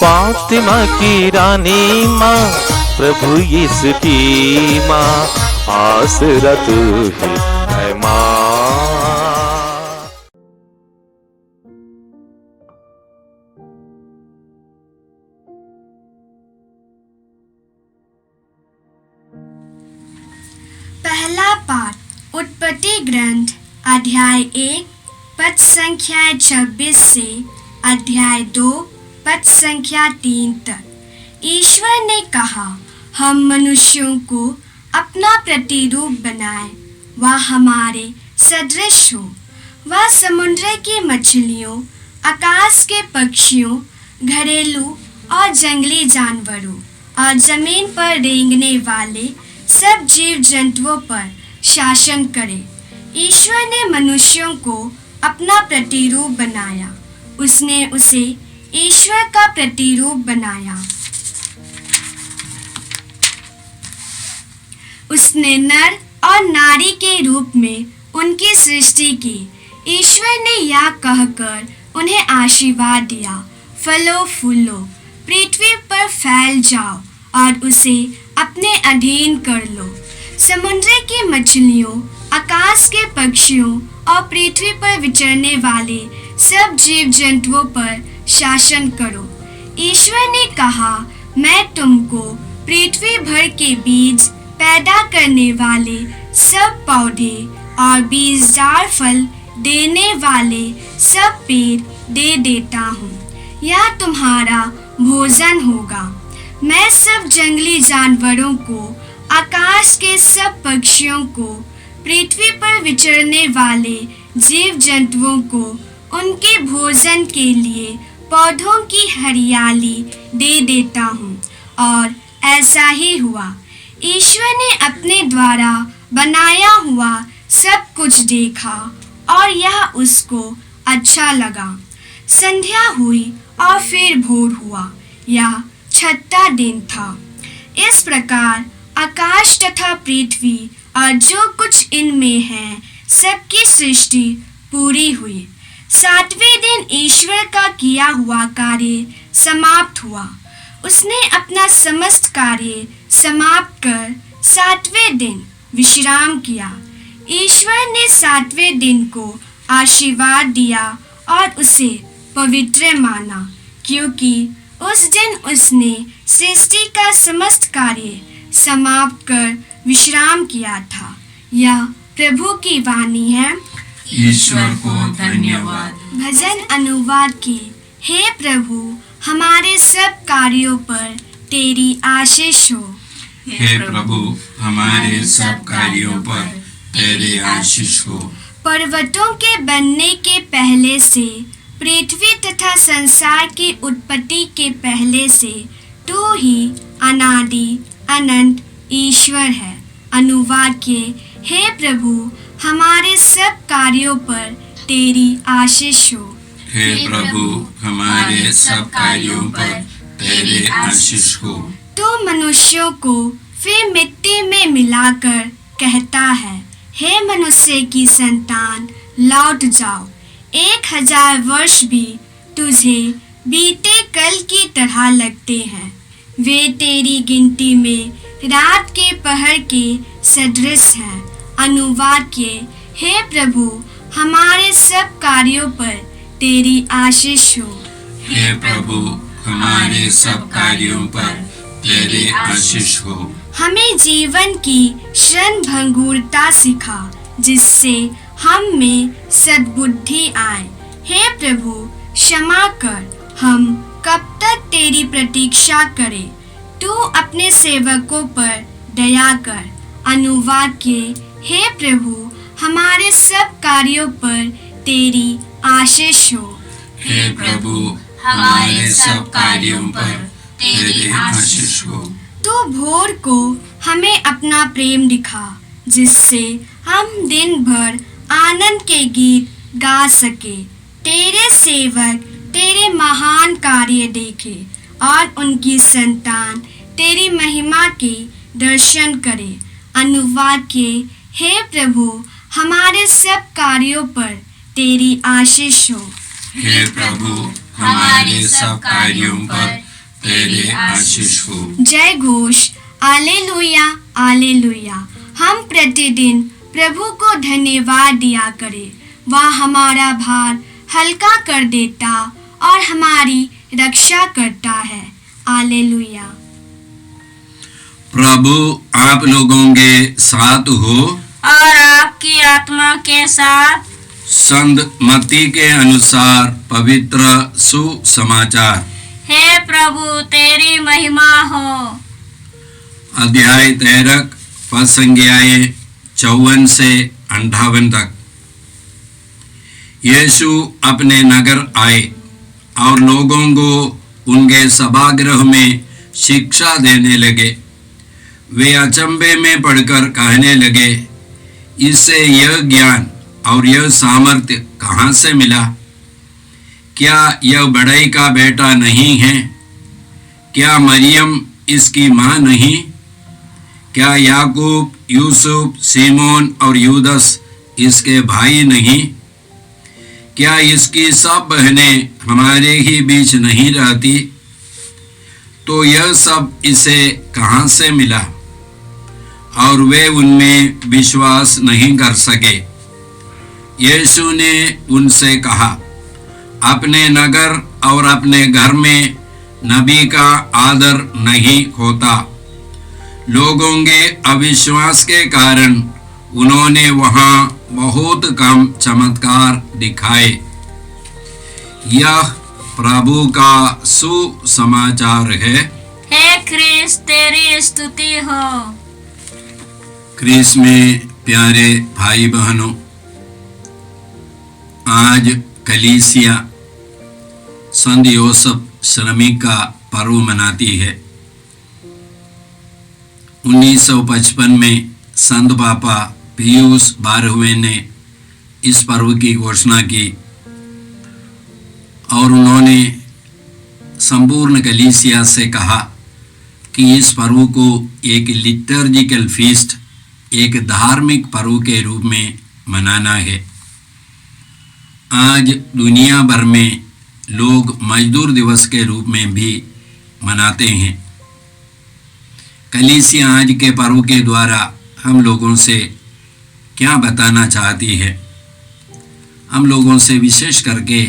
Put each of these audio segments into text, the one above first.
फातिमा की रानी माँ, प्रभु यीशु की माँ, आसरा तू ही है माँ। पहला पाठ उत्पत्ति ग्रंथ अध्याय 1 पद संख्या 26 से अध्याय 2 पद संख्या 3 तक। ईश्वर ने कहा, हम मनुष्यों को अपना प्रतिरूप बनाएं, वह हमारे सदृश हो। वह समुद्र की मछलियों, आकाश के पक्षियों, घरेलू और जंगली जानवरों और जमीन पर रेंगने वाले सब जीव जंतुओं पर शासन करे। ईश्वर ने मनुष्यों को अपना प्रतिरूप बनाया, उसने उसे ईश्वर का प्रतिरूप बनाया। उसने नर और नारी के रूप में उनकी सृष्टि की। ईश्वर ने यह कहकर उन्हें आशीर्वाद दिया, फलो फूलो, पृथ्वी पर फैल जाओ और उसे अपने अधीन कर लो। समुद्र की मछलियों, आकाश के पक्षियों और पृथ्वी पर विचरने वाले सब जीव जंतुओं पर शासन करो। ईश्वर ने कहा, मैं तुमको पृथ्वी भर के बीज पैदा करने वाले सब पौधे और बीजदार फल देने वाले सब पेड़ दे देता हूँ। यह तुम्हारा भोजन होगा। मैं सब जंगली जानवरों को, आकाश के सब पक्षियों को, पृथ्वी पर विचरने वाले जीव जंतुओं को उनके भोजन के लिए पौधों की हरियाली दे देता हूँ। और ऐसा ही हुआ। ईश्वर ने अपने द्वारा बनाया हुआ सब कुछ देखा और यह उसको अच्छा लगा। संध्या हुई और फिर भोर हुआ। यह छठा दिन था। इस प्रकार आकाश तथा पृथ्वी और जो कुछ इनमें है सबकी सृष्टि पूरी हुई। सातवें दिन ईश्वर का किया हुआ कार्य समाप्त हुआ। उसने अपना समस्त कार्य समाप्त कर सातवें दिन विश्राम किया। ईश्वर ने सातवें दिन को आशीर्वाद दिया और उसे पवित्र माना, क्योंकि उस दिन उसने सृष्टि का समस्त कार्य समाप्त कर विश्राम किया था। यह प्रभु की वाणी है। ईश्वर को धन्यवाद। भजन अनुवाद की। हे प्रभु, हमारे सब कार्यों पर तेरी आशीष हो। हे प्रभु, हमारे सब कार्यों पर तेरी आशीष हो। पर्वतों के बनने के पहले से, पृथ्वी तथा संसार की उत्पत्ति के पहले से तू ही अनादि अनंत ईश्वर है। अनुवाद के। हे प्रभु, हमारे सब कार्यों पर तेरी आशीष हो। हे प्रभु, हमारे सब कार्यों पर तेरी आशीष हो। तू मनुष्यों को फिर मिट्टी में मिलाकर कहता है, हे मनुष्य की संतान, लौट जाओ। 1000 वर्ष भी तुझे बीते कल की तरह लगते हैं। वे तेरी गिनती में रात के पहर के सदृश हैं। अनुवाद के। हे प्रभु, हमारे सब कार्यों पर तेरी आशीष हो। हे प्रभु, हमारे सब कार्यों पर तेरी आशीष हो। हमें जीवन की क्षण भंगुरता सिखा, जिससे हम में सद्बुद्धि आए। हे प्रभु, क्षमा कर। हम कब तक तेरी प्रतीक्षा करें? तू अपने सेवकों पर दया कर। अनुवाद के। हे प्रभु, हमारे सब कार्यों पर तेरी आशीष हो। हे प्रभु, हमारे सब कार्यों पर तेरी आशीष हो। तू भोर को हमें अपना प्रेम दिखा, जिससे हम दिन भर आनंद के गीत गा सके। तेरे सेवक तेरे महान कार्य देखे और उनकी संतान तेरी महिमा के दर्शन करे। अनुवाद के। हे प्रभु, हमारे सब कार्यों पर तेरी आशीष हो। हे प्रभु, हमारे सब कार्यों पर तेरे आशीष हो। जय घोष, आलेलुया आलेलुया। हम प्रतिदिन प्रभु को धन्यवाद दिया करें। वह हमारा भार हल्का कर देता और हमारी रक्षा करता है। आलेलुया। प्रभु आप लोगों के साथ हो और आपकी आत्मा के साथ। संत मत्ती के अनुसार पवित्र सुसमाचार। हे प्रभु तेरी महिमा हो। अध्याय 13 पद संज्ञाएं 54 से 58 तक। यीशु अपने नगर आए और लोगों को उनके सभागृह में शिक्षा देने लगे। वे अचंभे में पड़कर कहने लगे, इससे यह ज्ञान और यह सामर्थ्य कहाँ से मिला? क्या यह बड़ई का बेटा नहीं है? क्या मरियम इसकी माँ नहीं? क्या याकूब, यूसुफ, सीमोन और यूदस इसके भाई नहीं? क्या इसकी सब बहनें हमारे ही बीच नहीं रहती? तो यह सब इसे कहाँ से मिला? और वे उनमें विश्वास नहीं कर सके। यीशु ने उनसे कहा, अपने नगर और अपने घर में नबी का आदर नहीं होता। लोगों के अविश्वास के कारण उन्होंने वहां बहुत कम चमत्कार दिखाए। यह प्रभु का सुसमाचार है। हे ख्रीस्त तेरी स्तुति हो। क्रिस में प्यारे भाई बहनों, आज कलीसिया संत योसेफ श्रमिक का पर्व मनाती है। 1955 में संत पापा पियूस 12वें ने इस पर्व की घोषणा की और उन्होंने संपूर्ण कलीसिया से कहा कि इस पर्व को एक लिटर्जिकल फीस्ट, एक धार्मिक पर्व के रूप में मनाना है। आज दुनिया भर में लोग मजदूर दिवस के रूप में भी मनाते हैं। कलीसिया आज के पर्व के द्वारा हम लोगों से क्या बताना चाहती है? हम लोगों से विशेष करके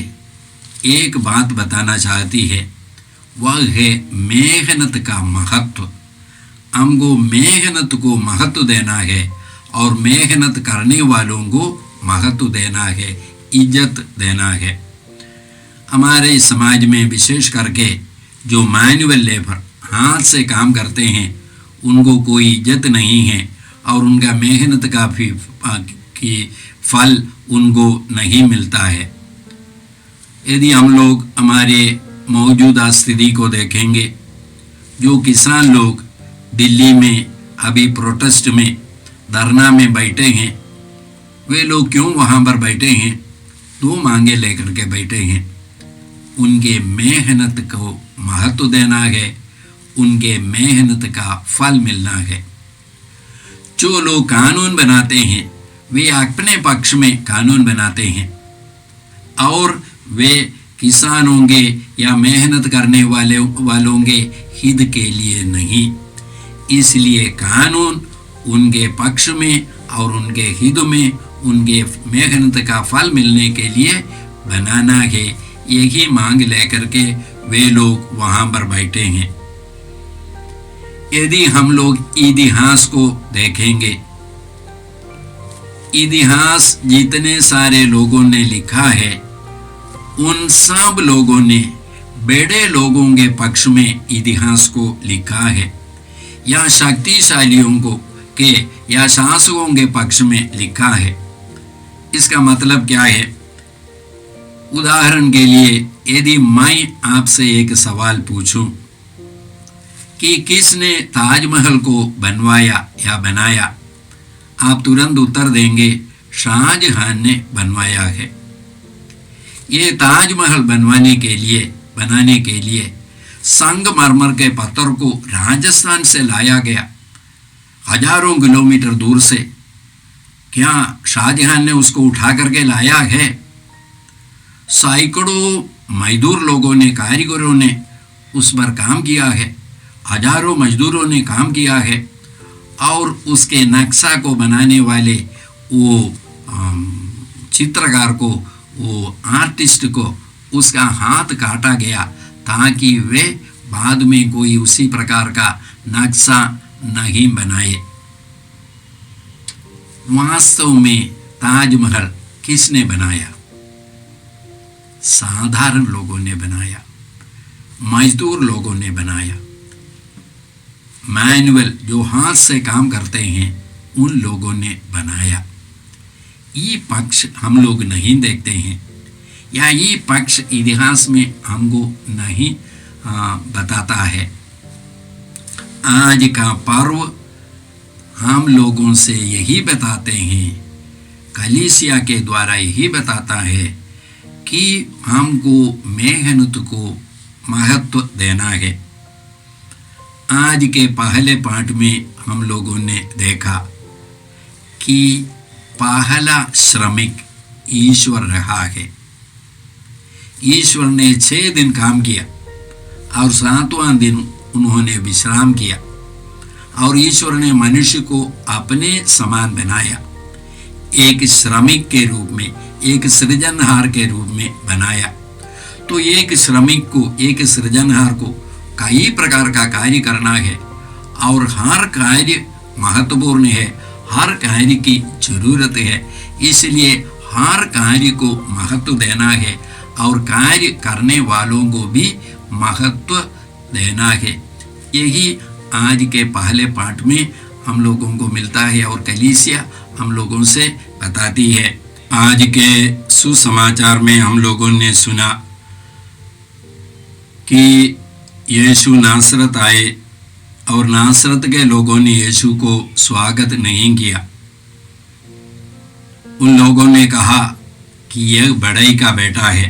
एक बात बताना चाहती है, वह है मेहनत का महत्व। हमको मेहनत को महत्व देना है और मेहनत करने वालों को महत्व देना है, इज्जत देना है। हमारे समाज में विशेष करके जो मैनुअल लेबर हाथ से काम करते हैं उनको कोई इज्जत नहीं है और उनका मेहनत का फल उनको नहीं मिलता है। यदि हम लोग हमारे मौजूदा स्थिति को देखेंगे, जो किसान लोग दिल्ली में अभी प्रोटेस्ट में धरना में बैठे हैं, वे लोग क्यों वहाँ पर बैठे हैं? दो मांगे लेकर के बैठे हैं। उनके मेहनत को महत्व देना है, उनके मेहनत का फल मिलना है। जो लोग कानून बनाते हैं वे अपने पक्ष में कानून बनाते हैं और वे किसानों के या मेहनत करने वालों के हित के लिए नहीं। इसलिए कानून उनके पक्ष में और उनके हित में, उनके मेहनत का फल मिलने के लिए बनाना है। यही मांग लेकर के वे लोग वहां पर बैठे हैं। यदि हम लोग इतिहास को देखेंगे, इतिहास जितने सारे लोगों ने लिखा है उन सब लोगों ने बड़े लोगों के पक्ष में इतिहास को लिखा है या शक्तिशालियों को के या शासकों के पक्ष में लिखा है। इसका मतलब क्या है? उदाहरण के लिए यदि मैं आपसे एक सवाल पूछूं कि किसने ताजमहल को बनवाया या बनाया, आप तुरंत उत्तर देंगे शाहजहां ने बनवाया है। ये ताजमहल बनाने के लिए संगमरमर के पत्थर को राजस्थान से लाया गया, हजारों किलोमीटर दूर से। क्या शाहजहां ने उसको उठा करके लाया है? सैकड़ों मजदूर लोगों ने, कारीगरों ने उस पर काम किया है, हजारों मजदूरों ने काम किया है, और उसके नक्शा को बनाने वाले वो चित्रकार को, वो आर्टिस्ट को उसका हाथ काटा गया ताकि वे बाद में कोई उसी प्रकार का नक्शा नहीं बनाए। वास्तव में ताजमहल किसने बनाया? साधारण लोगों ने बनाया, मजदूर लोगों ने बनाया। मैनुअल जो हाथ से काम करते हैं उन लोगों ने बनाया। ये पक्ष हम लोग नहीं देखते हैं, या ये पक्ष इतिहास में हमको नहीं बताता है। आज का पर्व हम लोगों से यही बताते हैं, कलीसिया के द्वारा यही बताता है कि हमको मेहनत को महत्व देना है। आज के पहले पाठ में हम लोगों ने देखा कि पहला श्रमिक ईश्वर रहा है। ईश्वर ने 6 दिन काम किया और 7वां दिन उन्होंने विश्राम किया, और ईश्वर ने मनुष्य को अपने समान बनाया, एक श्रमिक के रूप में, एक सृजनहार के रूप में बनाया। तो एक श्रमिक को, एक सृजनहार को कई प्रकार का कार्य करना है, और हर कार्य महत्वपूर्ण है, हर कार्य की जरूरत है। इसलिए हर कार्य को महत्व देना है और कार्य करने वालों को भी महत्व देना है। यही आज के पहले पाठ में हम लोगों को मिलता है और कलीसिया हम लोगों से बताती है। आज के सुसमाचार में हम लोगों ने सुना कि यीशु नासरत आए और नासरत के लोगों ने यीशु को स्वागत नहीं किया। उन लोगों ने कहा कि यह बड़ाई का बेटा है,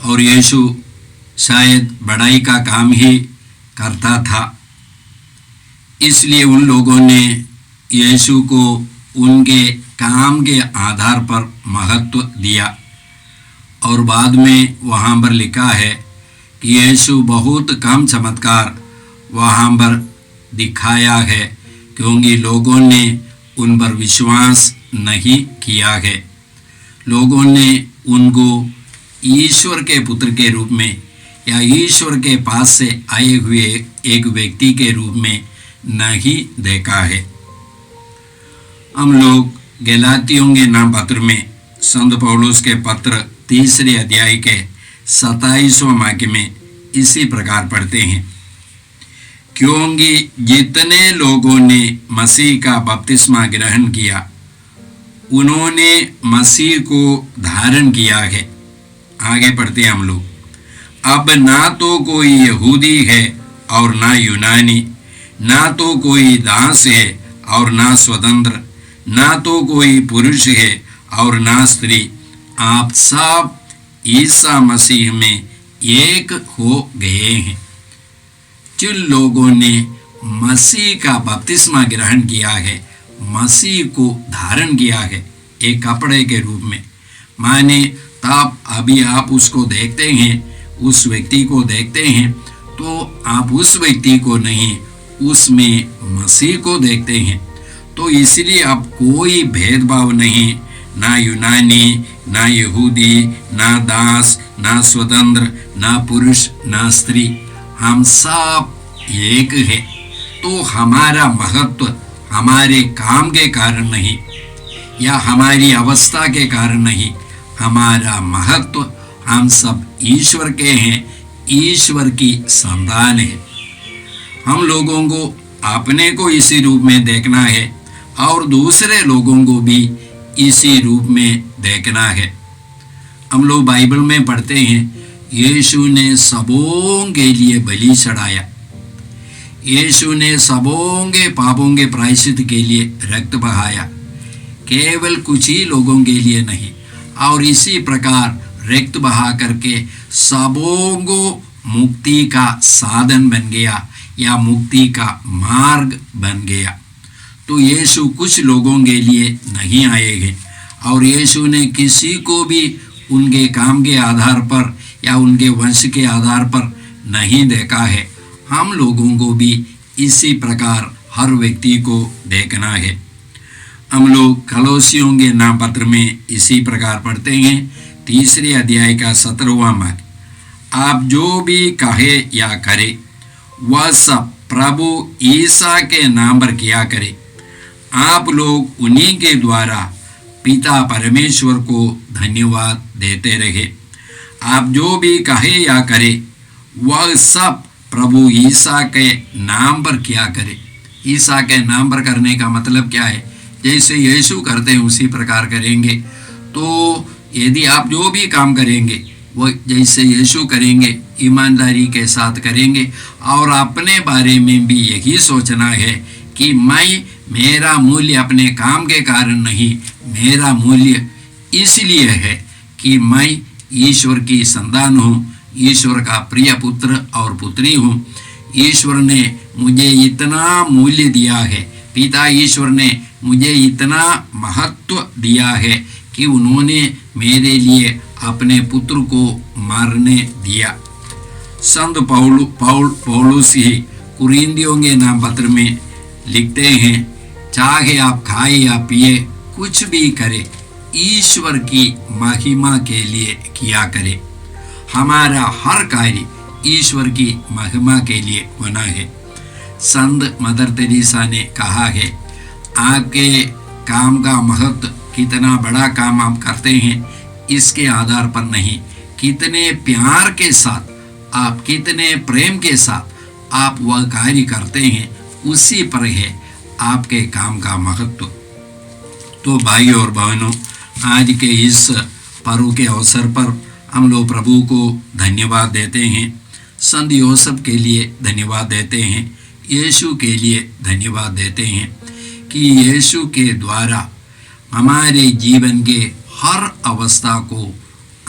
और यीशु शायद बड़ाई का काम ही करता था। इसलिए उन लोगों ने यीशु को उनके काम के आधार पर महत्व दिया, और बाद में वहाँ पर लिखा है कि यीशु बहुत कम चमत्कार वहाँ पर दिखाया है, क्योंकि लोगों ने उन पर विश्वास नहीं किया है। लोगों ने उनको ईश्वर के पुत्र के रूप में या ईश्वर के पास से आए हुए एक व्यक्ति के रूप में नहीं देखा है। हम लोग गलातियों के नाम पत्र में संत पौलुस के पत्र 3 अध्याय के 27वां वाक्य में इसी प्रकार पढ़ते हैं, क्योंकि जितने लोगों ने मसीह का बपतिस्मा ग्रहण किया उन्होंने मसीह को धारण किया है। आगे पढ़ते हैं हम लोग, अब ना तो कोई यहूदी है और ना यूनानी, ना तो कोई दास है और ना स्वतंत्र, ना तो कोई पुरुष है और ना स्त्री, आप सब ईसा मसीह में एक हो गए हैं। जिन लोगों ने मसीह का बपतिस्मा ग्रहण किया है, मसीह को धारण किया है एक कपड़े के रूप में, माने तब अभी आप उसको देखते हैं, उस व्यक्ति को देखते हैं, तो आप उस व्यक्ति को नहीं, उसमें मसीह को देखते हैं। तो इसलिए अब कोई भेदभाव नहीं, ना यूनानी, ना यहूदी, ना दास, ना स्वतंत्र, ना पुरुष, ना स्त्री, हम सब एक है। तो हमारा महत्व हमारे काम के कारण नहीं या हमारी अवस्था के कारण नहीं, हमारा महत्व हम सब ईश्वर के हैं, ईश्वर की संतान है। हम लोगों को अपने को इसी रूप में देखना है और दूसरे लोगों को भी इसी रूप में देखना है। हम लोग बाइबल में पढ़ते हैं, यीशु ने सबों के लिए बलि चढ़ाया, यीशु ने सबों के पापों के प्रायश्चित के लिए रक्त बहाया, केवल कुछ ही लोगों के लिए नहीं। और इसी प्रकार रक्त बहा करके सबों को मुक्ति का साधन बन गया या मुक्ति का मार्ग बन गया। तो यीशु कुछ लोगों के लिए नहीं आए हैं, और यीशु ने किसी को भी उनके काम के आधार पर या उनके वंश के आधार पर नहीं देखा है, हम लोगों को भी इसी प्रकार हर व्यक्ति को देखना है। हम लोग कलोसियों के नाम पत्र में इसी प्रकार पढ़ते हैं, 3 अध्याय का 17वां वाक्य, आप जो भी कहे या करे वह सब प्रभु ईसा के नाम पर किया करे, आप लोग उन्हीं के द्वारा पिता परमेश्वर को धन्यवाद देते रहे। आप जो भी कहे या करे वह सब प्रभु ईसा के नाम पर किया करे। ईसा के नाम पर करने का मतलब क्या है? जैसे यीशु करते हैं उसी प्रकार करेंगे। तो यदि आप जो भी काम करेंगे वो जैसे यीशु करेंगे, ईमानदारी के साथ करेंगे, और अपने बारे में भी यही सोचना है कि मेरा मूल्य अपने काम के कारण नहीं, मेरा मूल्य इसलिए है कि मैं ईश्वर की संतान हूँ, ईश्वर का प्रिय पुत्र और पुत्री हूँ। ईश्वर ने मुझे इतना मूल्य दिया है, पिता ईश्वर ने मुझे इतना महत्व दिया है कि उन्होंने मेरे लिए अपने पुत्र को मारने दिया। संत पौलुस ही कुरिन्थियों के नाम पत्र में लिखते हैं, चाहे आप खाए या पिए, कुछ भी करे, ईश्वर की महिमा के लिए किया करे। हमारा हर कार्य ईश्वर की महिमा के लिए होना है। संत मदर तेरेसा ने कहा है, आपके काम का महत्व, कितना बड़ा काम आप करते हैं, इसके आधार पर नहीं, कितने प्यार के साथ आप, कितने प्रेम के साथ आप वह कार्य करते हैं, उसी पर है आपके काम का महत्व। तो भाइयों और बहनों, आज के इस पर्व के अवसर पर हम लोग प्रभु को धन्यवाद देते हैं। संत यूसुफ के लिए धन्यवाद देते हैं, यीशु के लिए धन्यवाद देते हैं कि यीशु के द्वारा हमारे जीवन के हर अवस्था को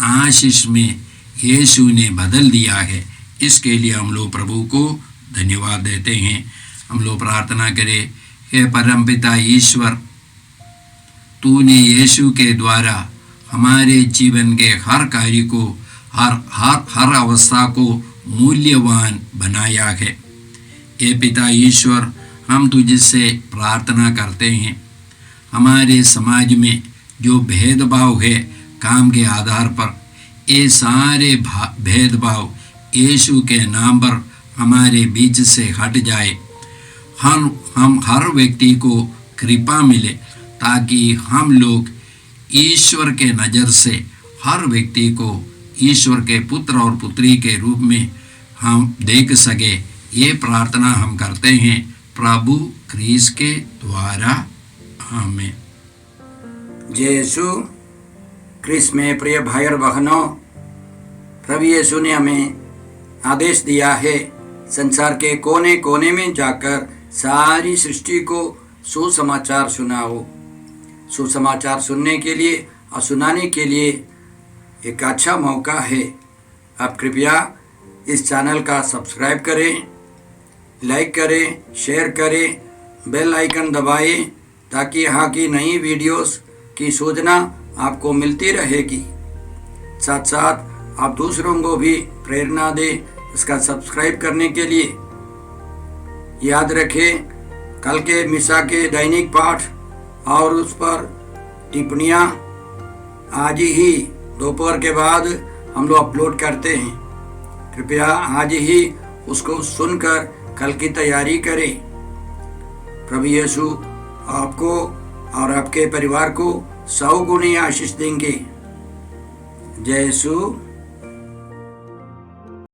आशीष में यीशु ने बदल दिया है। इसके लिए हम लोग प्रभु को धन्यवाद देते हैं। हम लोग प्रार्थना करें, हे परमपिता ईश्वर, तूने यीशु के द्वारा हमारे जीवन के हर कार्य को, हर अवस्था को मूल्यवान बनाया है। हे पिता ईश्वर, हम तुझसे प्रार्थना करते हैं, हमारे समाज में जो भेदभाव है काम के आधार पर, ये सारे भेदभाव यीशु के नाम पर हमारे बीच से हट जाए। हम हर व्यक्ति को कृपा मिले, ताकि हम लोग ईश्वर के नज़र से हर व्यक्ति को ईश्वर के पुत्र और पुत्री के रूप में हम देख सके। ये प्रार्थना हम करते हैं प्रभु क्रिस्त के द्वारा, आमीन। जय यीशु क्रिस्त में प्रिय भाई और बहनों, प्रभु यीशु ने हमें आदेश दिया है संसार के कोने कोने में जाकर सारी सृष्टि को सुसमाचार सुनाओ। सुसमाचार सुनने के लिए और सुनाने के लिए एक अच्छा मौका है। आप कृपया इस चैनल का सब्सक्राइब करें, लाइक करें, शेयर करें, बेल आइकन दबाएं, ताकि यहाँ की नई वीडियोस की सूचना आपको मिलती रहेगी। साथ साथ आप दूसरों को भी प्रेरणा दें इसका सब्सक्राइब करने के लिए। याद रखें, कल के मिसा के दैनिक पाठ और उस पर टिप्पणियाँ आज ही दोपहर के बाद हम लोग अपलोड करते हैं। कृपया आज ही उसको सुनकर कल की तैयारी करें। प्रभु यीशु आपको और आपके परिवार को 100 गुनी आशीष देंगे। जय यीशु।